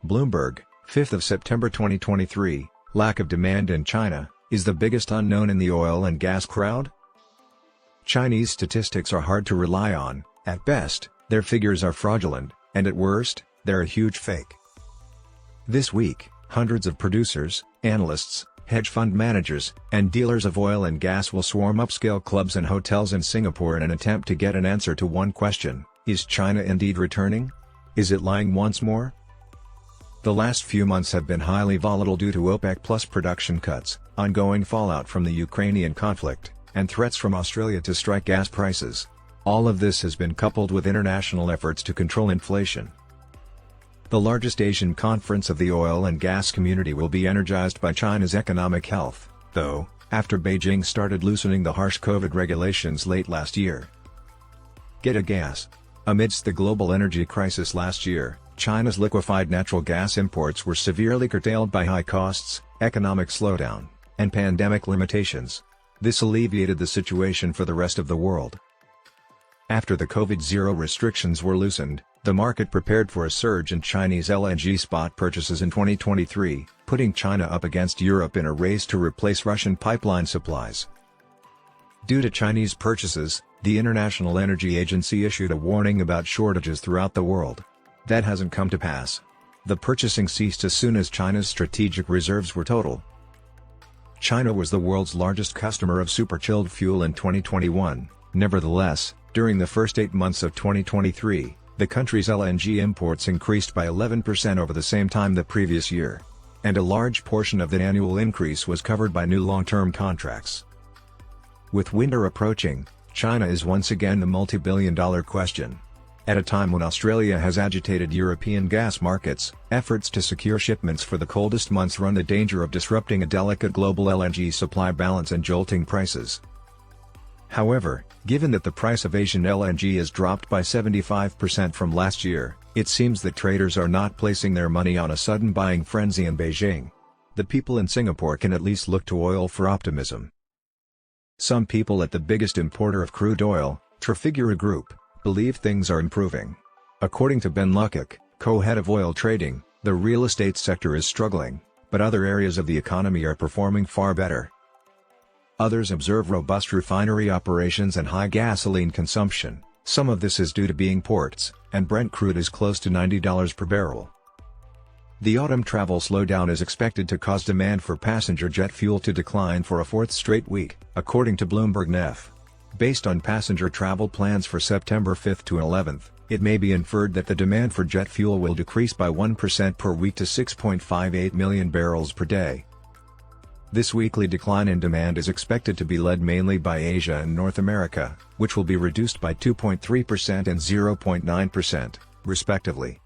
Bloomberg, 5th of September 2023, lack of demand in China, is the biggest unknown in the oil and gas crowd? Chinese statistics are hard to rely on. At best, their figures are fraudulent, and at worst, they're a huge fake. This week, hundreds of producers, analysts, hedge fund managers, and dealers of oil and gas will swarm upscale clubs and hotels in Singapore in an attempt to get an answer to one question: is China indeed returning? Is it lying once more? The last few months have been highly volatile due to OPEC Plus production cuts, ongoing fallout from the Ukrainian conflict, and threats from Australia to strike gas prices. All of this has been coupled with international efforts to control inflation. The largest Asian conference of the oil and gas community will be energized by China's economic health, though, after Beijing started loosening the harsh COVID regulations late last year. Get a gas. Amidst the global energy crisis last year, China's liquefied natural gas imports were severely curtailed by high costs, economic slowdown, and pandemic limitations. This alleviated the situation for the rest of the world. After the COVID-0 restrictions were loosened, the market prepared for a surge in Chinese LNG spot purchases in 2023, putting China up against Europe in a race to replace Russian pipeline supplies. Due to Chinese purchases, the International Energy Agency issued a warning about shortages throughout the world. That hasn't come to pass. The purchasing ceased as soon as China's strategic reserves were total. China was the world's largest customer of super-chilled fuel in 2021, nevertheless, during the first 8 months of 2023, the country's LNG imports increased by 11% over the same time the previous year. And a large portion of that annual increase was covered by new long-term contracts. With winter approaching, China is once again the multi-billion-dollar question. At a time when Australia has agitated European gas markets, efforts to secure shipments for the coldest months run the danger of disrupting a delicate global LNG supply balance and jolting prices. However, given that the price of Asian LNG has dropped by 75% from last year, it seems that traders are not placing their money on a sudden buying frenzy in Beijing. The people in Singapore can at least look to oil for optimism. Some people at the biggest importer of crude oil, Trafigura Group, believe things are improving. According to Ben Lukic, co-head of oil trading, the real estate sector is struggling, but other areas of the economy are performing far better. Others observe robust refinery operations and high gasoline consumption. Some of this is due to being ports, and Brent crude is close to $90 per barrel. The autumn travel slowdown is expected to cause demand for passenger jet fuel to decline for a fourth straight week, according to Bloomberg NEF. Based on passenger travel plans for September 5th to 11th, it may be inferred that the demand for jet fuel will decrease by 1% per week to 6.58 million barrels per day. This weekly decline in demand is expected to be led mainly by Asia and North America, which will be reduced by 2.3% and 0.9%, respectively.